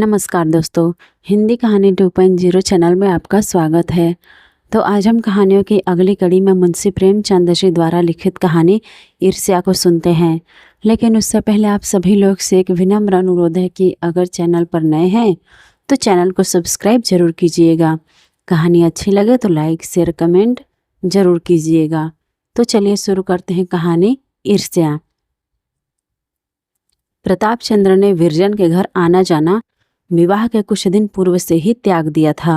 नमस्कार दोस्तों, हिंदी कहानी 2.0 चैनल में आपका स्वागत है। तो आज हम कहानियों की अगली कड़ी में मुंशी प्रेमचंद जी द्वारा लिखित कहानी ईर्ष्या को सुनते हैं। लेकिन उससे पहले आप सभी लोग से एक विनम्र अनुरोध है कि अगर चैनल पर नए हैं तो चैनल को सब्सक्राइब जरूर कीजिएगा। कहानी अच्छी लगे तो लाइक शेयर कमेंट जरूर कीजिएगा। तो चलिए शुरू करते हैं कहानी ईर्ष्या। प्रताप चंद्र ने विरजन के घर आना जाना विवाह के कुछ दिन पूर्व से ही त्याग दिया था।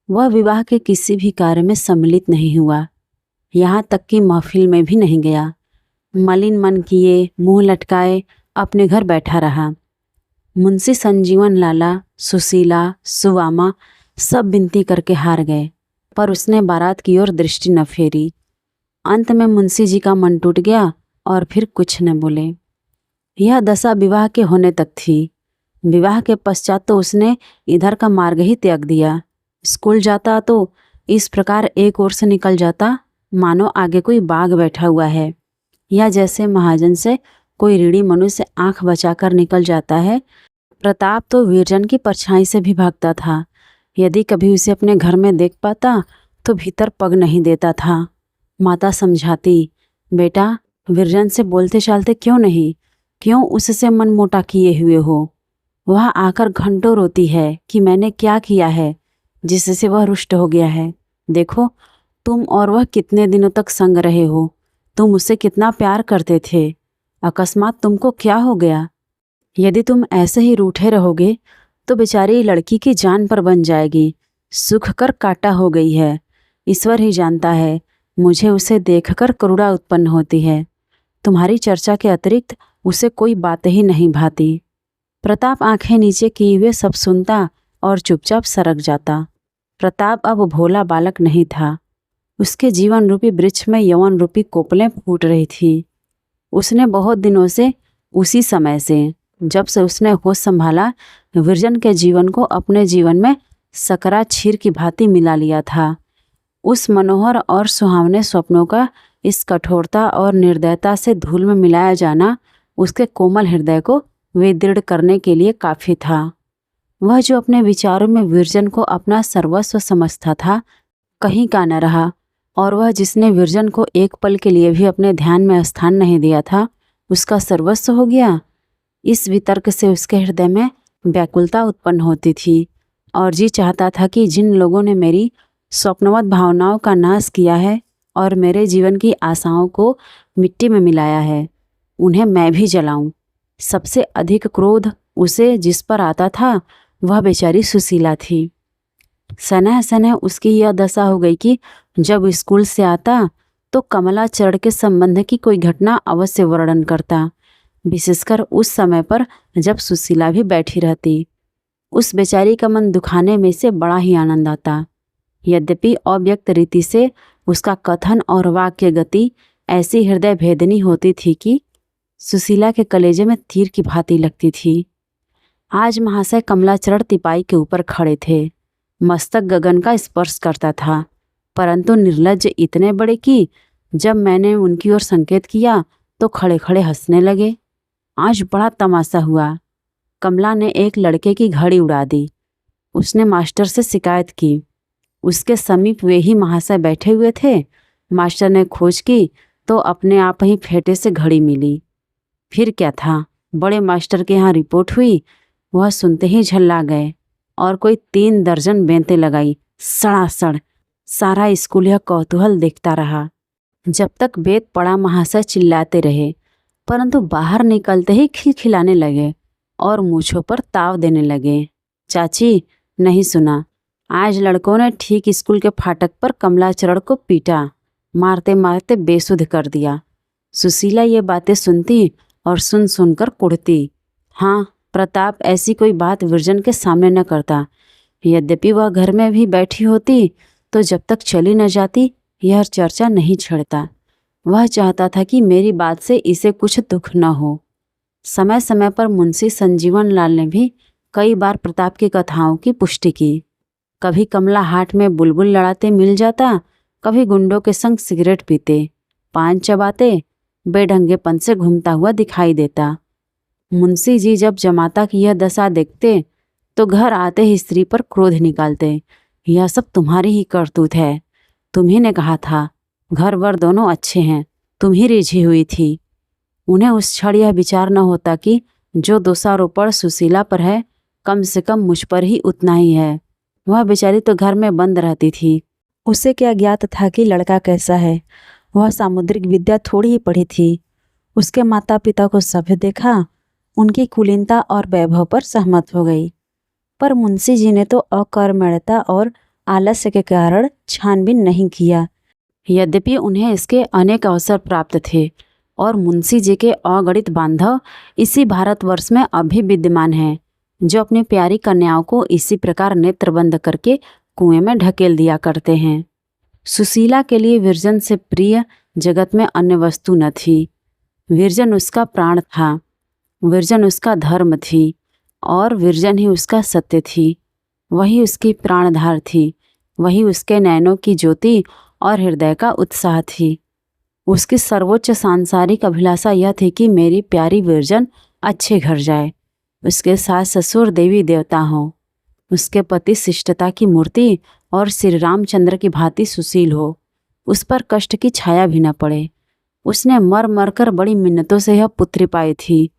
वह विवाह के किसी भी कार्य में सम्मिलित नहीं हुआ, यहाँ तक कि महफिल में भी नहीं गया। मलिन मन किए मुंह लटकाए अपने घर बैठा रहा। मुंशी संजीवन लाला, सुशीला, सुवामा सब विनती करके हार गए, पर उसने बारात की ओर दृष्टि न फेरी। अंत में मुंशी जी का मन टूट गया और फिर कुछ न बोले। यह दशा विवाह के होने तक थी। विवाह के पश्चात तो उसने इधर का मार्ग ही त्याग दिया। स्कूल जाता तो इस प्रकार एक ओर से निकल जाता मानो आगे कोई बाघ बैठा हुआ है, या जैसे महाजन से कोई ऋणी मनुष्य आंख बचाकर निकल जाता है। प्रताप तो विरजन की परछाई से भी भागता था। यदि कभी उसे अपने घर में देख पाता तो भीतर पग नहीं देता था। माता समझाती, बेटा विरजन से बोलते चालते क्यों नहीं, क्यों उससे मन मोटा किए हुए हो। वह आकर घंटों रोती है कि मैंने क्या किया है जिससे वह रुष्ट हो गया है। देखो तुम और वह कितने दिनों तक संग रहे हो, तुम उससे कितना प्यार करते थे, अकस्मात तुमको क्या हो गया। यदि तुम ऐसे ही रूठे रहोगे तो बेचारी लड़की की जान पर बन जाएगी। सुख कर काटा हो गई है। ईश्वर ही जानता है, मुझे उसे देखकर करुणा उत्पन्न होती है। तुम्हारी चर्चा के अतिरिक्त उसे कोई बात ही नहीं भाती। प्रताप आंखें नीचे किए हुए सब सुनता और चुपचाप सरक जाता। प्रताप अब भोला बालक नहीं था। उसके जीवन रूपी वृक्ष में यौवन रूपी कोपलें फूट रही थी। उसने बहुत दिनों से, उसी समय से जब से उसने होश संभाला, विरजन के जीवन को अपने जीवन में सकरा क्षीर की भांति मिला लिया था। उस मनोहर और सुहावने स्वप्नों का इस कठोरता और निर्दयता से धूल में मिलाया जाना उसके कोमल हृदय को विदृढ़ करने के लिए काफी था। वह जो अपने विचारों में विरजन को अपना सर्वस्व समझता था, कहीं का न रहा, और वह जिसने विरजन को एक पल के लिए भी अपने ध्यान में स्थान नहीं दिया था, उसका सर्वस्व हो गया। इस वितर्क से उसके हृदय में व्याकुलता उत्पन्न होती थी और जी चाहता था कि जिन लोगों ने मेरी स्वप्नवत भावनाओं का नाश किया है और मेरे जीवन की आशाओं को मिट्टी में मिलाया है, उन्हें मैं भी जलाऊं। सबसे अधिक क्रोध उसे जिस पर आता था वह बेचारी सुशीला थी। सनह सनह उसकी यह दशा हो गई कि जब स्कूल से आता तो कमला चरण के संबंध की कोई घटना अवश्य वर्णन करता, विशेषकर उस समय पर जब सुशीला भी बैठी रहती। उस बेचारी का मन दुखाने में से बड़ा ही आनंद आता। यद्यपि अव्यक्त रीति से उसका कथन और वाक्य गति ऐसी हृदय भेदनी होती थी कि सुशीला के कलेजे में तीर की भांति लगती थी। आज महाशय कमलाचरण तिपाई के ऊपर खड़े थे। मस्तक गगन का स्पर्श करता था, परंतु निर्लज्ज इतने बड़े कि जब मैंने उनकी ओर संकेत किया तो खड़े खड़े हंसने लगे। आज बड़ा तमाशा हुआ। कमला ने एक लड़के की घड़ी उड़ा दी। उसने मास्टर से शिकायत की। उसके समीप वे ही महाशय बैठे हुए थे। मास्टर ने खोज की तो अपने आप ही फेंटे से घड़ी मिली। फिर क्या था, बड़े मास्टर के यहाँ रिपोर्ट हुई। वह सुनते ही झल्ला गए और कोई 3 दर्जन बेंतें लगाई। सड़ासड़ सारा स्कूल यह कौतूहल देखता रहा। जब तक वेद पड़ा महाशय चिल्लाते रहे, परंतु बाहर निकलते ही खिलखिलाने लगे और मूछों पर ताव देने लगे। चाची, नहीं सुना, आज लड़कों ने ठीक स्कूल के फाटक पर कमलाचरण को पीटा, मारते मारते बेसुध कर दिया। सुशीला ये बातें सुनती और सुन सुनकर कुढ़ती। हाँ, प्रताप ऐसी कोई बात विरजन के सामने न करता। यद्यपि वह घर में भी बैठी होती तो जब तक चली न जाती यह चर्चा नहीं छेड़ता। वह चाहता था कि मेरी बात से इसे कुछ दुख न हो। समय समय पर मुंशी संजीवन लाल ने भी कई बार प्रताप की कथाओं की पुष्टि की। कभी कमला हाट में बुलबुल लड़ाते मिल जाता, कभी गुंडों के संग सिगरेट पीते, पान चबाते, बेढंगेपन से घूमता हुआ दिखाई देता। मुंशी जी जब जमाता की यह दशा देखते तो घर आते ही स्त्री पर क्रोध निकालते। यह सब तुम्हारी ही करतूत है। तुम्ही ने कहा था घर वर दोनों अच्छे हैं, तुम ही रिझी हुई थी। उन्हें उस क्षण यह विचार न होता कि जो दोषारोपण सुशीला पर है कम से कम मुझ पर ही उतना ही है। वह बेचारी तो घर में बंद रहती थी, उसे क्या ज्ञात था कि लड़का कैसा है। वह सामुद्रिक विद्या थोड़ी ही पढ़ी थी। उसके माता पिता को सभ्य देखा, उनकी कुलीनता और वैभव पर सहमत हो गई। पर मुंशी जी ने तो अकर्मण्यता और आलस्य के कारण छानबीन नहीं किया। यद्यपि उन्हें इसके अनेक अवसर प्राप्त थे और मुंशी जी के अगणित बांधव इसी भारतवर्ष में अभी विद्यमान हैं, जो अपनी प्यारी कन्याओं को इसी प्रकार नेत्रबंद करके कुएं में ढकेल दिया करते हैं। सुशीला के लिए विरजन से प्रिय जगत में अन्य वस्तु न थी। विरजन उसका प्राण था, विरजन उसका धर्म थी और विरजन ही उसका सत्य थी। वही उसकी प्राणधार थी, वही उसके नैनों की ज्योति और हृदय का उत्साह थी। उसकी सर्वोच्च सांसारिक अभिलाषा यह थी कि मेरी प्यारी विरजन अच्छे घर जाए, उसके सास ससुर देवी देवता हों, उसके पति शिष्टता की मूर्ति और श्री रामचंद्र की भांति सुशील हो, उस पर कष्ट की छाया भी न पड़े। उसने मर मर कर बड़ी मिन्नतों से यह पुत्री पाई थी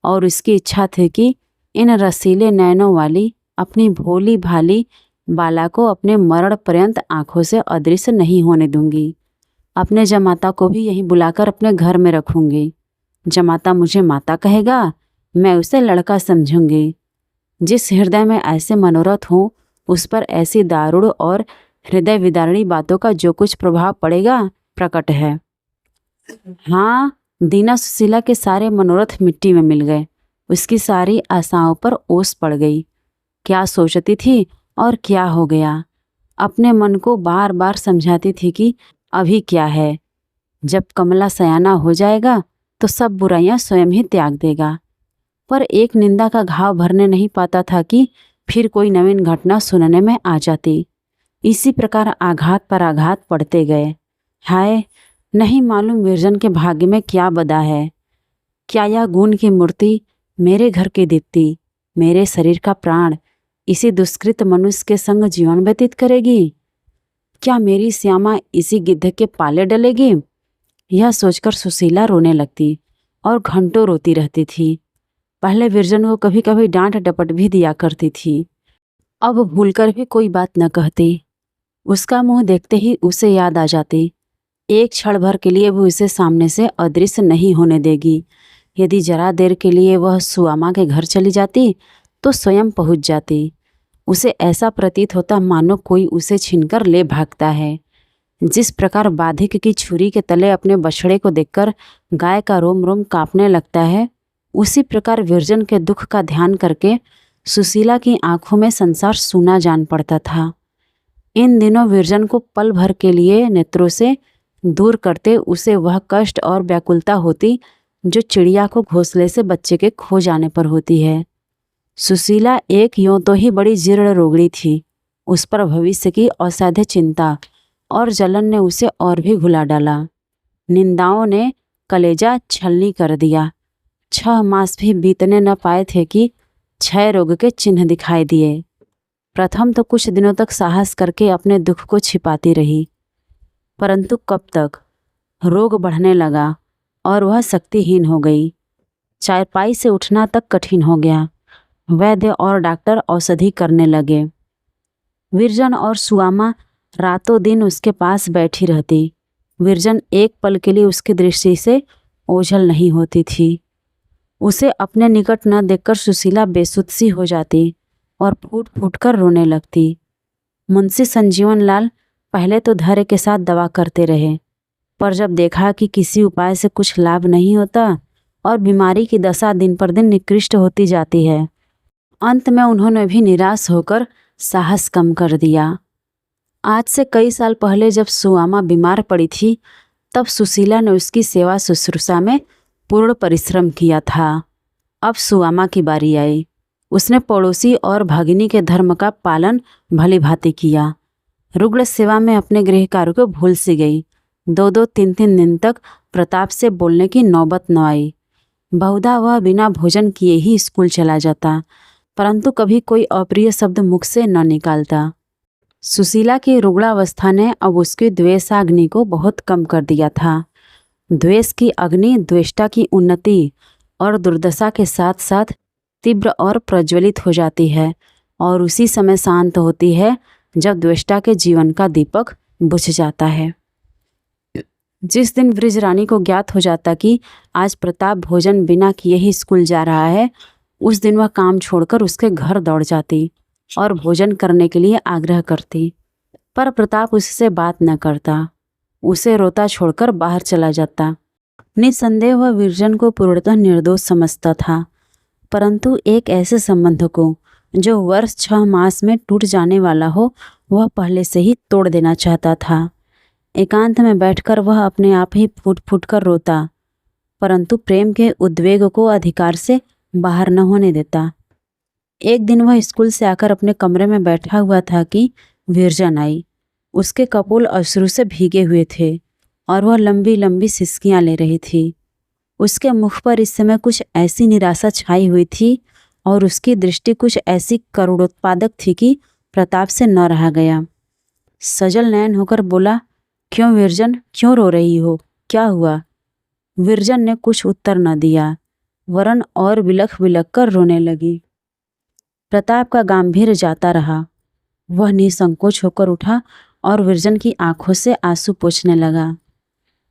और उसकी इच्छा थी कि इन रसीले नैनों वाली अपनी भोली भाली बाला को अपने मरण पर्यंत आंखों से अदृश्य नहीं होने दूंगी। अपने जमाता को भी यहीं बुलाकर अपने घर में रखूंगी। जमाता मुझे माता कहेगा, मैं उसे लड़का समझूंगी। जिस हृदय में ऐसे मनोरथ हों उस पर ऐसी दारुण और हृदय विदारणी बातों का जो कुछ प्रभाव पड़ेगा प्रकट है। हाँ, दीना सुशीला के सारे मनोरथ मिट्टी में मिल गए। उसकी सारी आशाओं पर ओस पड़ गई। क्या सोचती थी और क्या हो गया। अपने मन को बार बार समझाती थी कि अभी क्या है, जब कमला सयाना हो जाएगा तो सब बुराइयां स्वयं ही त्याग देगा। पर एक निंदा का घाव भरने नहीं पाता था कि फिर कोई नवीन घटना सुनने में आ जाती। इसी प्रकार आघात पर आघात पड़ते गए। हाय, नहीं मालूम विरजन के भाग्य में क्या बदा है। क्या यह गुण की मूर्ति, मेरे घर की दीप्ति, मेरे शरीर का प्राण इसी दुष्कृत मनुष्य के संग जीवन व्यतीत करेगी? क्या मेरी श्यामा इसी गिद्ध के पाले डलेगी? यह सोचकर सुशीला रोने लगती और घंटों रोती रहती थी। पहले विरजन को कभी कभी डांट डपट भी दिया करती थी, अब भूलकर भी कोई बात न कहती। उसका मुंह देखते ही उसे याद आ जाती। एक क्षण भर के लिए वो उसे सामने से अदृश्य नहीं होने देगी। यदि जरा देर के लिए वह सुआमा के घर चली जाती तो स्वयं पहुंच जाती। उसे ऐसा प्रतीत होता मानो कोई उसे छीनकर ले भागता है। जिस प्रकार बाधिक की छुरी के तले अपने बछड़े को देखकर गाय का रोम रोम कांपने लगता है, उसी प्रकार विरजन के दुख का ध्यान करके सुशीला की आंखों में संसार सूना जान पड़ता था। इन दिनों विरजन को पल भर के लिए नेत्रों से दूर करते उसे वह कष्ट और व्याकुलता होती जो चिड़िया को घोंसले से बच्चे के खो जाने पर होती है। सुशीला एक यों तो ही बड़ी जीर्ण रोगड़ी थी, उस पर भविष्य की असाध्य चिंता और जलन ने उसे और भी घुला डाला। निंदाओं ने कलेजा छलनी कर दिया। 6 मास भी बीतने न पाए थे कि क्षय रोग के चिन्ह दिखाई दिए। प्रथम तो कुछ दिनों तक साहस करके अपने दुख को छिपाती रही, परंतु कब तक। रोग बढ़ने लगा और वह शक्तिहीन हो गई। चारपाई से उठना तक कठिन हो गया। वैद्य और डॉक्टर औषधि करने लगे। विरजन और सुआमा रातों दिन उसके पास बैठी रहती। विरजन एक पल के लिए उसकी दृष्टि से ओझल नहीं होती थी। उसे अपने निकट न देखकर सुशीला बेसुध सी हो जाती और फूट फूट कर रोने लगती। मुंशी संजीवन लाल पहले तो धैर्य के साथ दवा करते रहे, पर जब देखा कि किसी उपाय से कुछ लाभ नहीं होता और बीमारी की दशा दिन पर दिन निकृष्ट होती जाती है, अंत में उन्होंने भी निराश होकर साहस कम कर दिया। आज से कई साल पहले जब सुआमा बीमार पड़ी थी, तब सुशीला ने उसकी सेवा शुश्रूषा में पूर्ण परिश्रम किया था। अब सुआमा की बारी आई। उसने पड़ोसी और भगिनी के धर्म का पालन भली भांति किया। रुग्ण सेवा में अपने गृह कार्यों को भूल सी गई। 2-2, 3-3 दिन तक प्रताप से बोलने की नौबत न आई। बहुधा वह बिना भोजन किए ही स्कूल चला जाता, परंतु कभी कोई अप्रिय शब्द मुख से न निकालता। सुशीला की रुग्णावस्था ने अब उसकी द्वेषाग्नि को बहुत कम कर दिया था। द्वेष की अग्नि द्वेष्टा की उन्नति और दुर्दशा के साथ साथ तीव्र और प्रज्वलित हो जाती है और उसी समय शांत होती है जब द्वेष्टा के जीवन का दीपक बुझ जाता है। जिस दिन बृजरानी को ज्ञात हो जाता कि आज प्रताप भोजन बिना किए ही स्कूल जा रहा है, उस दिन वह काम छोड़कर उसके घर दौड़ जाती और भोजन करने के लिए आग्रह करती, पर प्रताप उससे बात न करता, उसे रोता छोड़कर बाहर चला जाता। निस्संदेह वह विरजन को पूर्णतः निर्दोष समझता था, परंतु एक ऐसे संबंध को जो वर्ष 6 मास में टूट जाने वाला हो, वह पहले से ही तोड़ देना चाहता था। एकांत में बैठकर वह अपने आप ही फूट फूट कर रोता, परंतु प्रेम के उद्वेग को अधिकार से बाहर न होने देता। एक दिन वह स्कूल से आकर अपने कमरे में बैठा हुआ था कि विरजन आई। उसके कपोल अश्रु से भीगे हुए थे और वह लंबी लंबी सिसकियां ले रही थी। उसके मुख पर इस समय कुछ ऐसी निराशा छाई हुई थी और उसकी दृष्टि कुछ ऐसी करुणोत्पादक थी कि प्रताप से न रहा गया। सजल नयन होकर बोला, क्यों विरजन, क्यों रो रही हो, क्या हुआ? विरजन ने कुछ उत्तर न दिया, वरन और बिलख बिलख कर रोने लगी। प्रताप का गंभीर जाता रहा। वह निसंकोच होकर उठा और विरजन की आंखों से आंसू पोंछने लगा।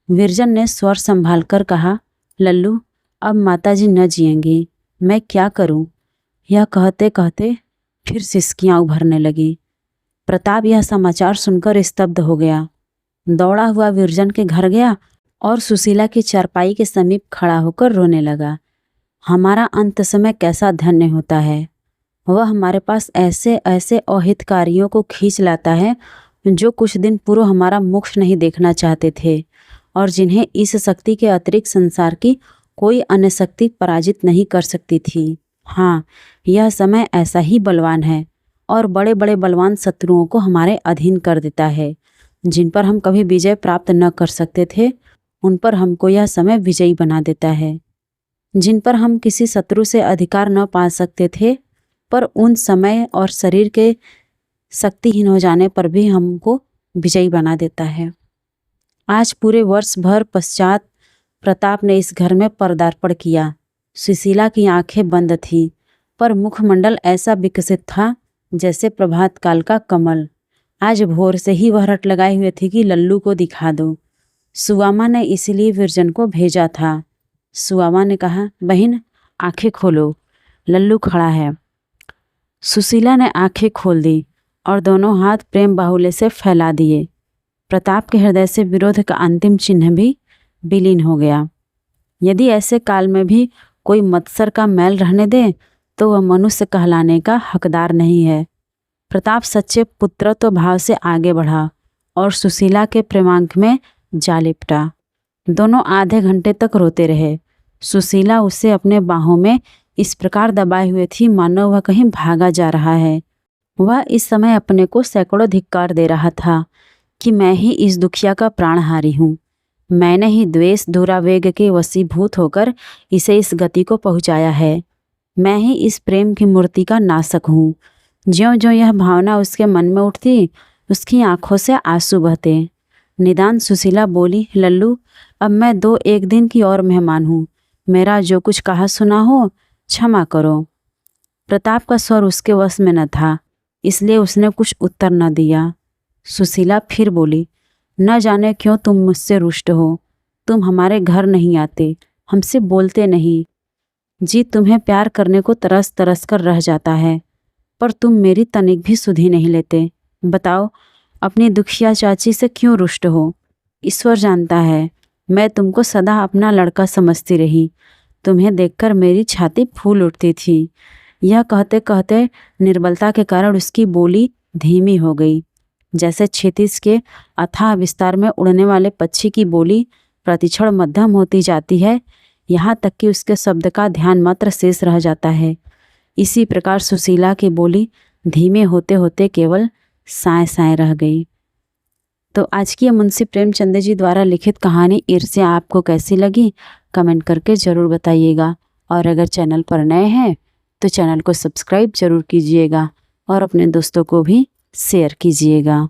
विरजन ने स्वर संभाल कर कहा, लल्लू, अब माताजी न जिएंगी, मैं क्या करूं? यह कहते कहते फिर सिसकियां उभरने लगी। प्रताप यह समाचार सुनकर स्तब्ध हो गया। दौड़ा हुआ विरजन के घर गया और सुशीला की चारपाई के समीप खड़ा होकर रोने लगा। हमारा अंत समय कैसा धन्य होता है। वह हमारे पास ऐसे ऐसे अहितकारियों को खींच लाता है जो कुछ दिन पूर्व हमारा मुख नहीं देखना चाहते थे और जिन्हें इस शक्ति के अतिरिक्त संसार की कोई अन्य शक्ति पराजित नहीं कर सकती थी। हाँ, यह समय ऐसा ही बलवान है और बड़े बड़े बलवान शत्रुओं को हमारे अधीन कर देता है। जिन पर हम कभी विजय प्राप्त न कर सकते थे, उन पर हमको यह समय विजयी बना देता है। जिन पर हम किसी शत्रु से अधिकार न पा सकते थे, पर उन समय और शरीर के शक्तिहीन हो जाने पर भी हमको विजयी बना देता है। आज पूरे वर्ष भर पश्चात प्रताप ने इस घर में पदार्पण किया। सुशीला की आंखें बंद थीं, पर मुखमंडल ऐसा विकसित था जैसे प्रभात काल का कमल। आज भोर से ही वह रट लगाए हुए थी कि लल्लू को दिखा दो। सुवामा ने इसलिए विरजन को भेजा था। सुवामा ने कहा, बहन आंखें खोलो, लल्लू खड़ा है। सुशीला ने आंखें खोल दी और दोनों हाथ प्रेम बाहुल्य से फैला दिए। प्रताप के हृदय से विरोध का अंतिम चिन्ह भी विलीन हो गया। यदि ऐसे काल में भी कोई मत्सर का मैल रहने दे तो वह मनुष्य कहलाने का हकदार नहीं है। प्रताप सच्चे पुत्रत्व भाव से आगे बढ़ा और सुशीला के प्रेमांक में जा लिपटा। दोनों आधे घंटे तक रोते रहे। सुशीला उसे अपने बाहों में इस प्रकार दबाए हुए थी मानो वह कहीं भागा जा रहा है। वह इस समय अपने को सैकड़ों धिक्कार दे रहा था कि मैं ही इस दुखिया का प्राणहारी हूँ। मैंने ही द्वेष दुरावेग के वशीभूत होकर इसे इस गति को पहुँचाया है। मैं ही इस प्रेम की मूर्ति का नाशक हूँ। ज्यों ज्यों यह भावना उसके मन में उठती, उसकी आंखों से आंसू बहते। निदान सुशीला बोली, लल्लू, अब मैं 2-1 दिन की और मेहमान हूँ। मेरा जो कुछ कहा सुना हो क्षमा करो। प्रताप का स्वर उसके वश में न था, इसलिए उसने कुछ उत्तर न दिया। सुशीला फिर बोली, न जाने क्यों तुम मुझसे रुष्ट हो। तुम हमारे घर नहीं आते, हमसे बोलते नहीं। जी तुम्हें प्यार करने को तरस तरस कर रह जाता है, पर तुम मेरी तनिक भी सुधि नहीं लेते। बताओ, अपनी दुखिया चाची से क्यों रुष्ट हो? ईश्वर जानता है, मैं तुमको सदा अपना लड़का समझती रही। तुम्हें देखकर मेरी छाती फूल उठती थी। यह कहते कहते निर्बलता के कारण उसकी बोली धीमी हो गई, जैसे क्षितिज के अथाह विस्तार में उड़ने वाले पक्षी की बोली प्रतिक्षण मध्यम होती जाती है, यहाँ तक कि उसके शब्द का ध्यान मात्र शेष रह जाता है। इसी प्रकार सुशीला की बोली धीमे होते होते केवल साए साए रह गई। तो आज की मुंशी प्रेमचंद जी द्वारा लिखित कहानी ईर्ष्या आपको कैसी लगी, कमेंट करके ज़रूर बताइएगा। और अगर चैनल पर नए हैं तो चैनल को सब्सक्राइब जरूर कीजिएगा और अपने दोस्तों को भी शेयर कीजिएगा।